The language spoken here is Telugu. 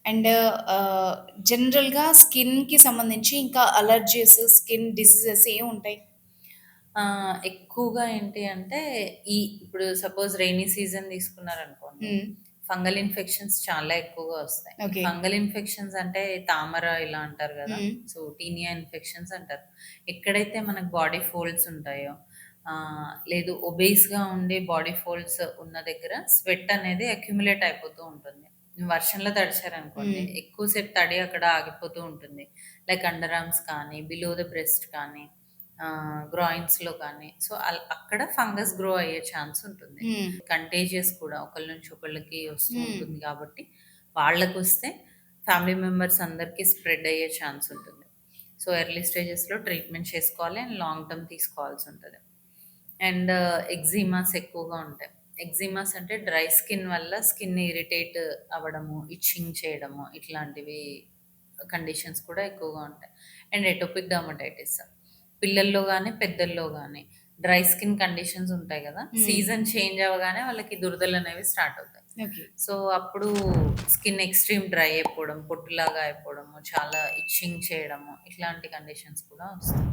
అండ్ ఆహ్, జనరల్‌గా స్కిన్‌కి సంబంధించి ఇంకా అలర్జీస్, స్కిన్ డిసీజెస్ ఏముంటాయి? ఎక్కువగా ఏంటి అంటే, ఇప్పుడు సపోజ్ రెయినీ సీజన్ తీసుకున్నారనుకోండి, హ్మ్. ఫంగల్ ఇన్ఫెక్షన్స్ చాలా ఎక్కువగా వస్తాయి. ఓకే. ఫంగల్ ఇన్ఫెక్షన్స్ అంటే తామర ఇలా అంటారు గదా! హ్మ్. సో, టీనియా ఇన్ఫెక్షన్స్ అంటారు. ఎక్కడైతే మనకు బాడీ ఫోల్డ్స్ ఉంటాయో, లేదు ఒబేస్‌గా ఉండి బాడీ ఫోల్డ్స్ ఉన్న దగ్గర స్వెట్ అనేది అక్యుములేట్ అయిపోతూ ఉంటుంది. వర్షంలో తడిచారనుకోండి, హ్మ్. ఎక్కువ సేపు తడి అక్కడ ఆగిపోతూ ఉంటుంది. లైక్ అండర్ ఆర్మ్స్ కానీ, బిలో ద బ్రెస్ట్ కానీ, గ్రాయిన్స్‌లో కానీ. సో, అక్కడ ఫంగస్ గ్రో అయ్యే ఛాన్స్ ఉంటుంది. హ్మ్. కంటేజియస్ కూడా ఒకళ్ళ నుంచి ఒకళ్ళకి వస్తూ హ్మ్. ఉంటుంది కాబట్టి, వాళ్ళకొస్తే ఫ్యామిలీ మెంబర్స్ అందరికి స్ప్రెడ్ అయ్యే ఛాన్స్ ఉంటుంది. సో, ఎర్లీ స్టేజెస్‌లో ట్రీట్మెంట్ చేసుకోవాలి అండ్ లాంగ్ టర్మ్ తీసుకోవాల్సుంటది. అండ్ ఎగ్జిమాస్ ఎక్కువగా ఉంటాయి. ఎగ్జిమాస్ అంటే డ్రై స్కిన్ వల్ల స్కిన్ ఇరిటేట్ అవ్వడము, ఇచ్చింగ్ చేయడము ఇట్లాంటివి కండిషన్స్ కూడా ఎక్కువగా ఉంటాయి. అండ్ ఎటోపిక్ డర్మటైటిస్ పిల్లల్లో గాని, పెద్దల్లో గాని డ్రై స్కిన్ కండిషన్స్ ఉంటాయి గదా! హ్మ్. సీజన్ చేంజ్ అవ్వగానే వాళ్ళకి దురదలనేవి స్టార్ట్ అవుతాయి. ఓకే. సో, అప్పుడు స్కిన్ ఎక్స్‌ట్రీమ్ డ్రై అయిపోవడం, పొట్టులాగా అయిపోవడము, చాలా ఇచ్చింగ్ చేయడము ఇట్లాంటి కండిషన్స్ కూడా వస్తాయి.